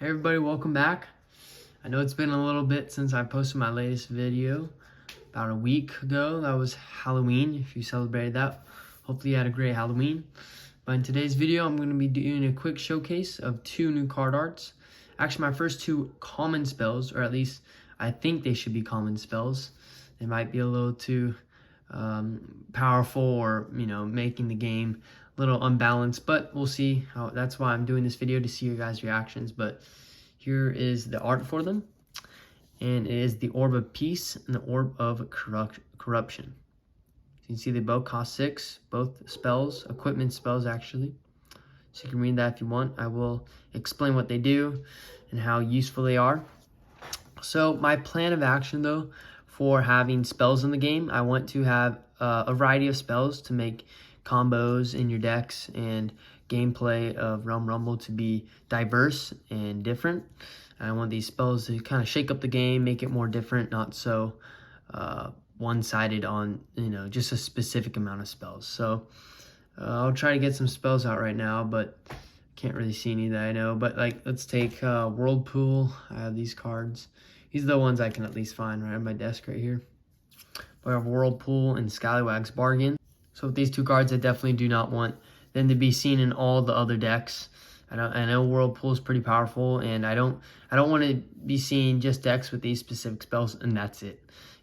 Hey everybody, welcome back. I know it's been a little bit since I posted my latest video, about a week ago. That was Halloween, if you celebrated that. Hopefully you had a great Halloween. But in today's video, I'm going to be doing a quick showcase of 2 new card arts. Actually, my first 2 common spells, or at least I think they should be common spells. They might be a little too powerful, or making the game a little unbalanced, but we'll see. That's why I'm doing this video, to see your guys' reactions. But here is the art for them, and it is the Orb of Peace and the Orb of Corruption. So you can see they both cost 6, both spells, equipment spells actually. So you can read that if you want. I will explain what they do and how useful they are. So my plan of action though, for having spells in the game, I want to have a variety of spells to make combos in your decks and gameplay of Realm Rumble to be diverse and different. And I want these spells to kind of shake up the game, make it more different, not so one-sided on just a specific amount of spells. So I'll try to get some spells out right now, but can't really see any that I know. But let's take Whirlpool. I have these cards. These are the ones I can at least find right on my desk right here. We have Whirlpool and Scallywag's Bargain. So with these 2 cards, I definitely do not want them to be seen in all the other decks. I know Whirlpool is pretty powerful, and I don't want to be seeing just decks with these specific spells, and that's it.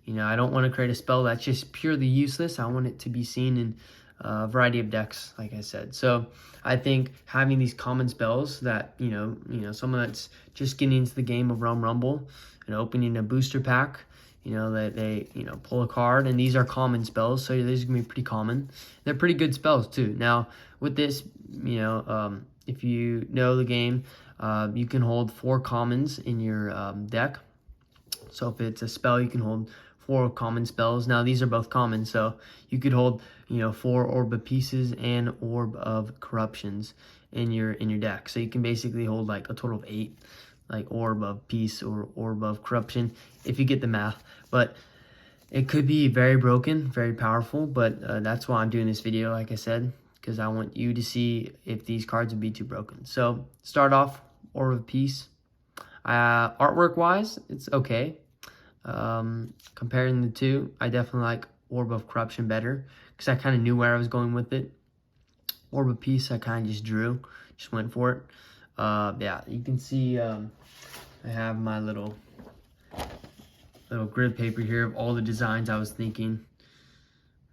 I don't want to create a spell that's just purely useless. I want it to be seen in a variety of decks, like I said. So I think having these common spells that, someone that's just getting into the game of Realm Rumble and opening a booster pack, that they pull a card, and these are common spells, so these are gonna be pretty common. They're pretty good spells too. Now with this, if you know the game, you can hold 4 commons in your deck. So if it's a spell, you can hold 4 common spells. Now these are both common, so you could hold 4 Orb of Pieces and Orb of Corruptions in your deck. So you can basically hold like a total of 8. Like Orb of Peace or Orb of Corruption, if you get the math. But it could be very broken, very powerful, but that's why I'm doing this video, like I said, because I want you to see if these cards would be too broken. So start off, Orb of Peace. Artwork wise, it's okay. Comparing the 2, I definitely like Orb of Corruption better, because I kind of knew where I was going with it. Orb of Peace, I kind of just went for it. Yeah, you can see I have my little grid paper here of all the designs I was thinking.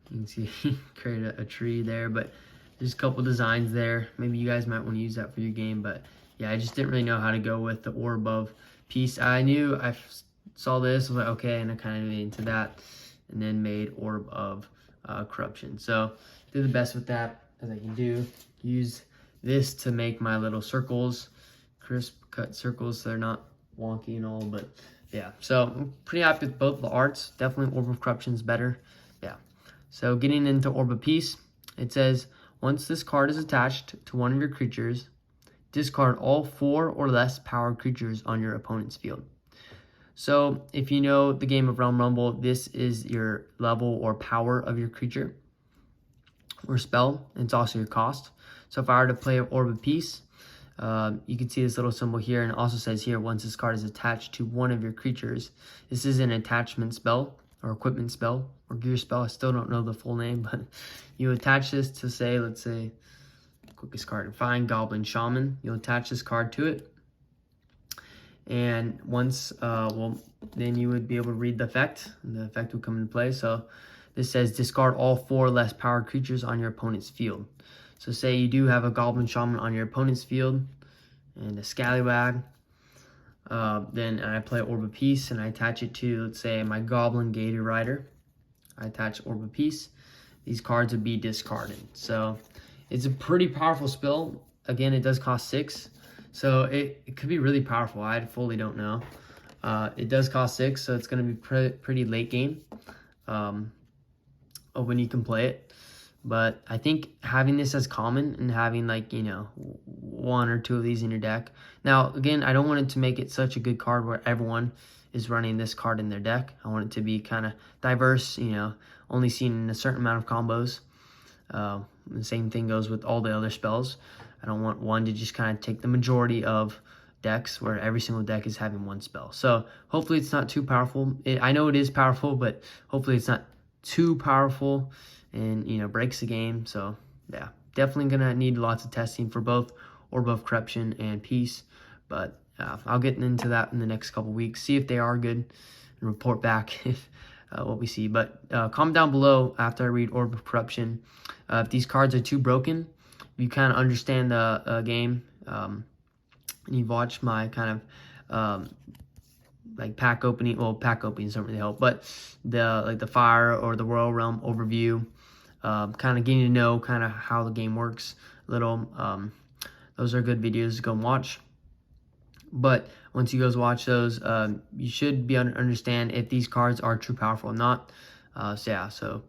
You can see create a tree there, but there's a couple designs there. Maybe you guys might want to use that for your game, but yeah, I just didn't really know how to go with the Orb of Peace. I knew I saw this, I was like, okay, and I kind of made into that, and then made Orb of Corruption. So do the best with that as I can do. Use this to make my little circles, crisp cut circles, so they're not wonky and all. But yeah, so I'm pretty happy with both the arts. Definitely Orb of Corruption is better. Yeah, so getting into Orb of Peace, it says once this card is attached to one of your creatures, discard all 4 or less powered creatures on your opponent's field. So if you know the game of Realm Rumble, this is your level or power of your creature or spell, and it's also your cost. So if I were to play Orb of Peace, you can see this little symbol here, and it also says here, once this card is attached to one of your creatures. This is an attachment spell, or equipment spell, or gear spell. I still don't know the full name, but you attach this to, say, let's say, quickest card to find, Goblin Shaman. You'll attach this card to it, and once, then you would be able to read the effect, and the effect would come into play. So this says discard all 4 less powered creatures on your opponent's field. So say you do have a Goblin Shaman on your opponent's field and a Scallywag, then I play Orb of Peace and I attach it to, let's say, my Goblin Gator Rider. I attach Orb of Peace. These cards would be discarded. So it's a pretty powerful spell. Again, it does cost 6, so it could be really powerful. I fully don't know. It does cost 6, so it's going to be pretty late game when you can play it. But I think having this as common and having 1 or 2 of these in your deck. Now, again, I don't want it to make it such a good card where everyone is running this card in their deck. I want it to be kind of diverse, only seen in a certain amount of combos. The same thing goes with all the other spells. I don't want one to just kind of take the majority of decks where every single deck is having one spell. So hopefully it's not too powerful. I know it is powerful, but hopefully it's not too powerful and, you know, breaks the game. So yeah, definitely gonna need lots of testing for both Orb of Corruption and Peace, but I'll get into that in the next couple weeks, see if they are good, and report back if what we see. But comment down below after I read Orb of Corruption if these cards are too broken. You kind of understand the game, and you've watched my kind of like pack opening. Well, pack openings don't really help, but the Fire or the Royal Realm overview, kind of getting to know kind of how the game works a little. Those are good videos to go and watch. But once you guys watch those, you should be able to understand if these cards are true powerful or not. So yeah, so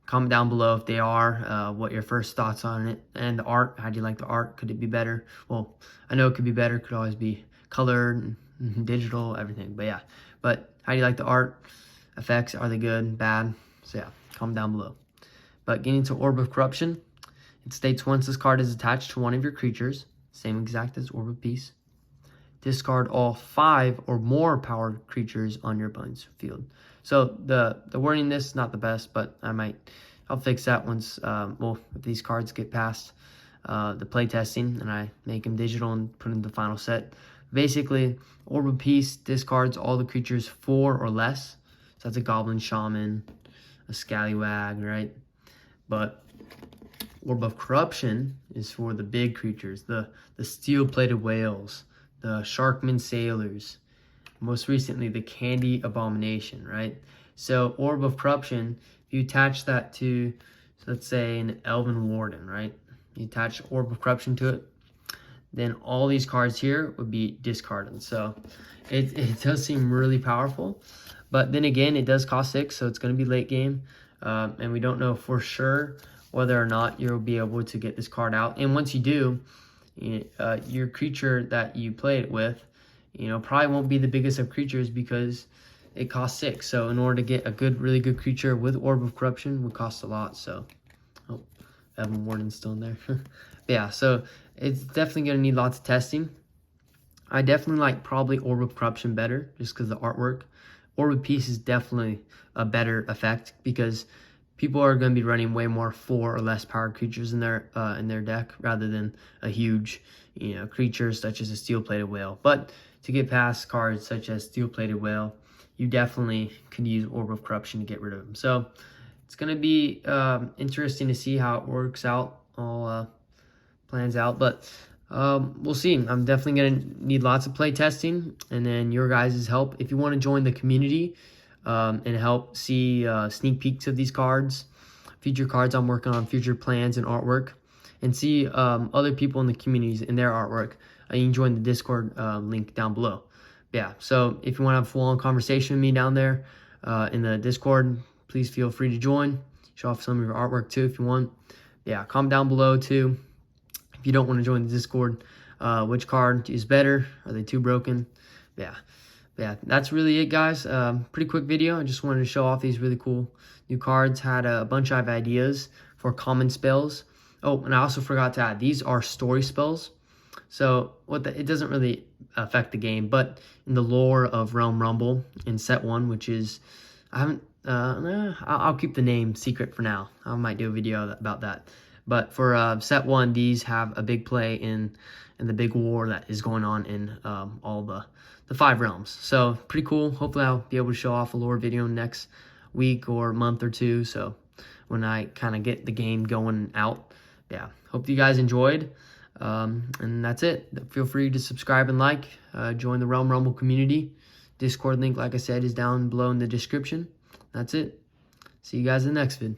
comment down below if they are, what your first thoughts on it, and the art. How do you like the art? Could it be better? Well, I know it could be better. Could always be colored, and digital, everything. But yeah, but how do you like the art? Effects, are they good, bad? So yeah, comment down below. But getting to Orb of Corruption, it states once this card is attached to one of your creatures, same exact as Orb of Peace, discard all 5 or more powered creatures on your opponent's field. So the wording this is not the best, but I'll fix that once, well, if these cards get past the play testing and I make them digital and put in the final set. Basically, Orb of Peace discards all the creatures 4 or less. So that's a Goblin Shaman, a Scallywag, right? But Orb of Corruption is for the big creatures, the Steel-Plated Whales, the Sharkman Sailors, most recently the Candy Abomination, right? So Orb of Corruption, if you attach that to, so let's say an Elven Warden, right? You attach Orb of Corruption to it, then all these cards here would be discarded. So it does seem really powerful, but then again, it does cost 6, so it's going to be late game, and we don't know for sure whether or not you'll be able to get this card out. And once you do, your creature that you play it with, you know, probably won't be the biggest of creatures because it costs 6. So in order to get a really good creature with Orb of Corruption would cost a lot. So, oh, Evan Warden's still in there. Yeah, so it's definitely going to need lots of testing. I definitely like probably Orb of Corruption better just because the artwork. Orb of Peace is definitely a better effect because people are going to be running way more 4 or less powered creatures in their deck rather than a huge, you know, creature such as a Steel-Plated Whale. But to get past cards such as Steel-Plated Whale, you definitely can use Orb of Corruption to get rid of them. So it's going to be interesting to see how it works out, all plans out. But we'll see. I'm definitely going to need lots of play testing and then your guys' help. If you want to join the community, and help see sneak peeks of these cards, future cards I'm working on, future plans and artwork, and see other people in the communities in their artwork, you can join the Discord link down below. Yeah, so if you want to have a full-on conversation with me down there in the Discord, please feel free to join. Show off some of your artwork too if you want. Yeah, comment down below too if you don't want to join the Discord. Which card is better? Are they too broken? Yeah, that's really it, guys. Pretty quick video. I just wanted to show off these really cool new cards. Had a bunch of ideas for common spells. Oh, and I also forgot to add, these are story spells. So it doesn't really affect the game, but in the lore of Realm Rumble in set 1, which is, I'll keep the name secret for now. I might do a video about that. But for set 1, these have a big play in the big war that is going on in all the 5 realms. So pretty cool. Hopefully I'll be able to show off a lore video next week or month or two. So when I kind of get the game going out. Yeah, hope you guys enjoyed. And that's it. Feel free to subscribe and like. Join the Realm Rumble community. Discord link, like I said, is down below in the description. That's it. See you guys in the next vid.